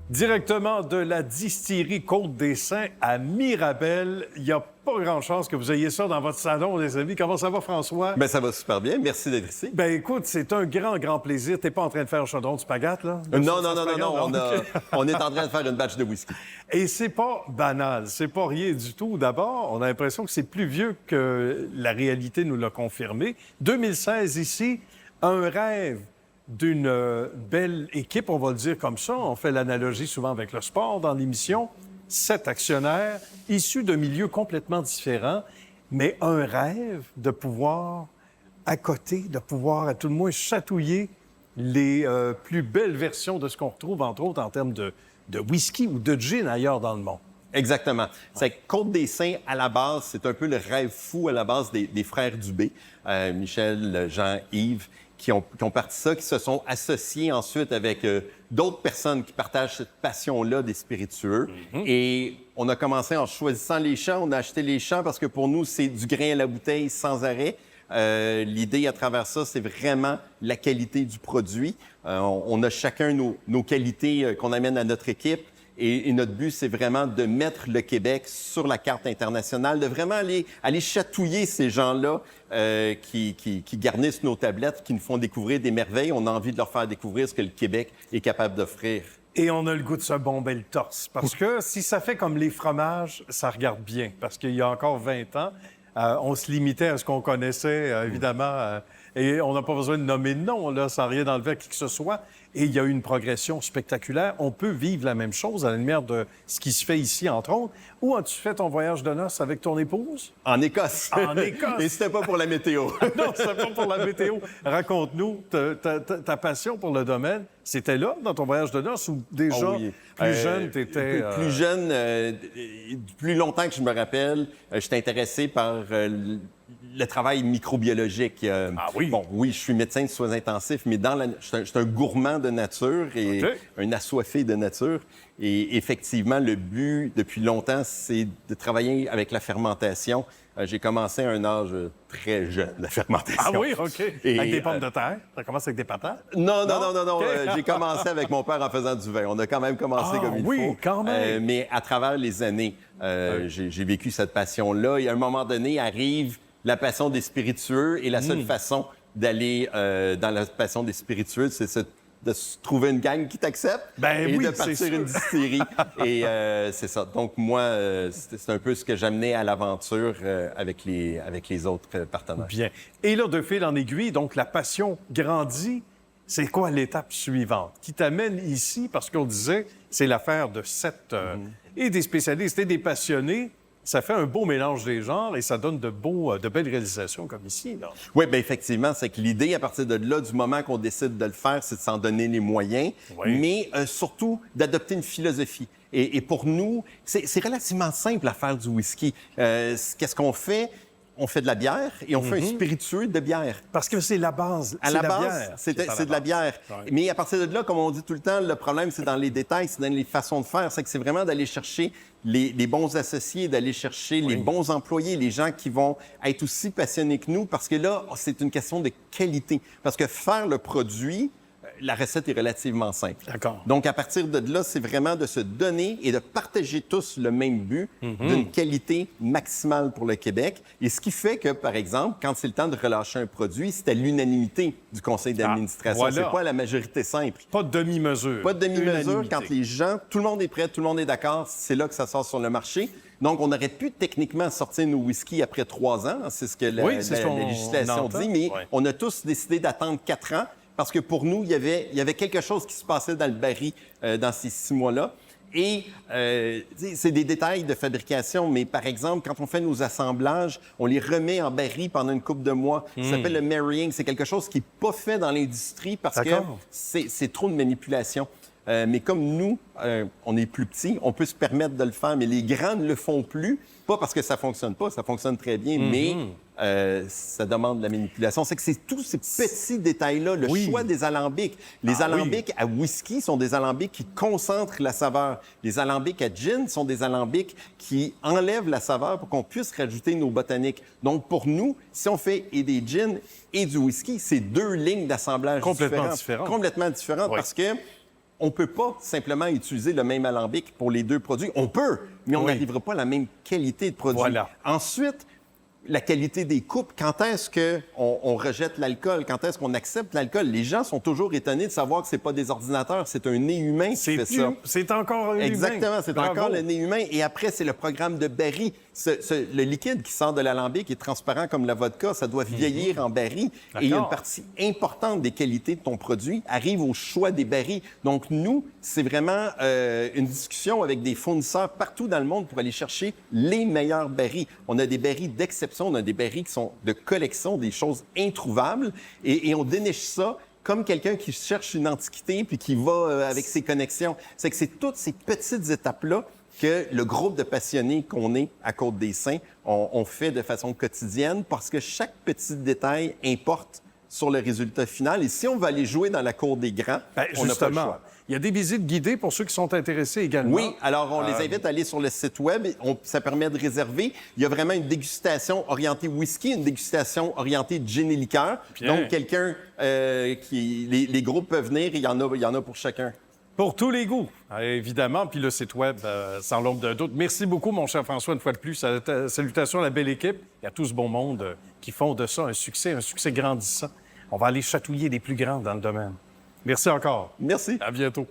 Directement de la distillerie Côte-des-Saints à Mirabel. Il n'y a pas grand chance que vous ayez ça dans votre salon, les amis. Comment ça va, François? Bien, ça va super bien. Merci d'être ici. Ben écoute, c'est un grand plaisir. T'es pas en train de faire un chaudron de spaghette, là? Non. On est en train de faire une batch de whisky. Et c'est pas banal, c'est pas rien du tout. D'abord, on a l'impression que c'est plus vieux que la réalité nous l'a confirmé. 2016 ici, un rêve d'une belle équipe, on va le dire comme ça. On fait l'analogie souvent avec le sport dans l'émission. 7 actionnaires issus de milieux complètement différents, mais un rêve de pouvoir, à côté, de pouvoir à tout le moins chatouiller les plus belles versions de ce qu'on retrouve, entre autres, en termes de whisky ou de gin ailleurs dans le monde. Exactement. C'est que Côte-des-Saints, à la base, c'est un peu le rêve fou à la base des frères Dubé, Michel, Jean, Yves, qui ont parti ça, qui se sont associés ensuite avec d'autres personnes qui partagent cette passion-là des spiritueux. Et on a commencé en choisissant les champs. On a acheté les champs parce que pour nous, c'est du grain à la bouteille sans arrêt. L'idée à travers ça, c'est vraiment la qualité du produit. On a chacun nos qualités qu'on amène à notre équipe. Et notre but, c'est vraiment de mettre le Québec sur la carte internationale, de vraiment aller chatouiller ces gens-là qui garnissent nos tablettes, qui nous font découvrir des merveilles. On a envie de leur faire découvrir ce que le Québec est capable d'offrir. Et on a le goût de se bomber le torse. Parce que si ça fait comme les fromages, ça regarde bien. Parce qu'il y a encore 20 ans, on se limitait à ce qu'on connaissait, évidemment. Et on n'a pas besoin de nommer de nom, là, sans rien enlever à qui que ce soit. Et il y a eu une progression spectaculaire. On peut vivre la même chose à la lumière de ce qui se fait ici, entre autres. Où as-tu fait ton voyage de noces avec ton épouse? En Écosse. En Écosse. Et c'était pas pour la météo. Non, c'était pas pour la météo. Raconte-nous ta passion pour le domaine. C'était là, dans ton voyage de noces, ou déjà, plus jeune, t'étais... Plus jeune, plus longtemps que je me rappelle, j'étais intéressé par le travail microbiologique. Ah oui? Bon, oui, je suis médecin de soins intensifs, mais je suis un gourmand de nature et un assoiffé de nature. Et effectivement, le but, depuis longtemps, c'est de travailler avec la fermentation. J'ai commencé à un âge très jeune, la fermentation. Ah oui, OK. Et, avec des pommes de terre? Ça commence avec des patates? Non. J'ai commencé avec mon père en faisant du vin. On a quand même commencé comme il faut. Oui, quand même. Mais à travers les années, j'ai vécu cette passion-là. Et à un moment donné, arrive la passion des spiritueux. Et la seule façon d'aller dans la passion des spiritueux, c'est de se trouver une gang qui t'accepte et de partir une distillerie. Et c'est ça. Donc, moi, c'est un peu ce que j'amenais à l'aventure avec les autres partenaires. Bien. Et là, de fil en aiguille, donc la passion grandit. C'est quoi l'étape suivante qui t'amène ici? Parce qu'on disait, c'est l'affaire de 7 et des spécialistes et des passionnés. Ça fait un beau mélange des genres et ça donne de belles réalisations comme ici, là. Oui, bien effectivement, c'est que l'idée, à partir de là, du moment qu'on décide de le faire, c'est de s'en donner les moyens, mais surtout d'adopter une philosophie. Et pour nous, c'est relativement simple à faire du whisky. Qu'est-ce qu'on fait? On fait de la bière et on fait un spiritueux de bière. Parce que c'est la base. À la base, c'est de la bière. Ouais. Mais à partir de là, comme on dit tout le temps, le problème, c'est dans les détails, c'est dans les façons de faire. C'est que c'est vraiment d'aller chercher les bons associés, d'aller chercher les bons employés, les gens qui vont être aussi passionnés que nous, parce que là, c'est une question de qualité. Parce que faire le produit, la recette est relativement simple. D'accord. Donc, à partir de là, c'est vraiment de se donner et de partager tous le même but d'une qualité maximale pour le Québec. Et ce qui fait que, par exemple, quand c'est le temps de relâcher un produit, c'est à l'unanimité du conseil d'administration. Voilà. C'est pas à la majorité simple. Pas de demi-mesure. Pas de demi-mesure. Quand les gens, tout le monde est prêt, tout le monde est d'accord, c'est là que ça sort sur le marché. Donc, on aurait pu techniquement sortir nos whiskies après 3 ans. C'est ce que la législation dit. Mais on a tous décidé d'attendre 4 ans. Parce que pour nous, il y avait quelque chose qui se passait dans le baril dans ces 6 mois-là. Et c'est des détails de fabrication, mais par exemple, quand on fait nos assemblages, on les remet en baril pendant une couple de mois. Ça s'appelle le marrying. C'est quelque chose qui n'est pas fait dans l'industrie parce que c'est trop de manipulation. Mais comme nous, on est plus petits, on peut se permettre de le faire, mais les grands ne le font plus. Pas parce que ça fonctionne pas, ça fonctionne très bien, mais ça demande de la manipulation. C'est que c'est tous ces petits détails-là, le choix des alambics. Les alambics à whisky sont des alambics qui concentrent la saveur. Les alambics à gin sont des alambics qui enlèvent la saveur pour qu'on puisse rajouter nos botaniques. Donc, pour nous, si on fait et des gins et du whisky, c'est 2 lignes d'assemblage complètement différentes. Complètement différentes parce que on ne peut pas simplement utiliser le même alambic pour les deux produits. On peut, mais on n'arrivera pas à la même qualité de produit. Voilà. Ensuite, la qualité des coupes, quand est-ce qu'on rejette l'alcool, quand est-ce qu'on accepte l'alcool. Les gens sont toujours étonnés de savoir que ce n'est pas des ordinateurs, c'est un nez humain qui fait ça. C'est encore un nez humain. Exactement, c'est encore le nez humain. Et après, c'est le programme de baril. Le liquide qui sort de l'alambic est transparent comme la vodka, ça doit vieillir en baril. Et il y a une partie importante des qualités de ton produit arrive au choix des barils. Donc, nous, c'est vraiment une discussion avec des fournisseurs partout dans le monde pour aller chercher les meilleurs barils. On a des barils d'exception, on a des barils qui sont de collection, des choses introuvables, et on déniche ça comme quelqu'un qui cherche une antiquité puis qui va avec ses connexions. C'est que c'est toutes ces petites étapes-là que le groupe de passionnés qu'on est à Côte-des-Saints, on fait de façon quotidienne parce que chaque petit détail importe sur le résultat final. Et si on va aller jouer dans la cour des grands, on n'a pas le choix. Il y a des visites guidées pour ceux qui sont intéressés également. Oui, alors on les invite à aller sur le site web. Ça permet de réserver. Il y a vraiment une dégustation orientée whisky, une dégustation orientée gin et liqueur. Bien. Donc, quelqu'un les groupes peuvent venir, il y en a pour chacun. Pour tous les goûts, évidemment. Puis le site web, sans l'ombre d'un doute. Merci beaucoup, mon cher François, une fois de plus. Salutations à la belle équipe et à tout ce bon monde qui font de ça un succès grandissant. On va aller chatouiller les plus grands dans le domaine. Merci encore. Merci. À bientôt.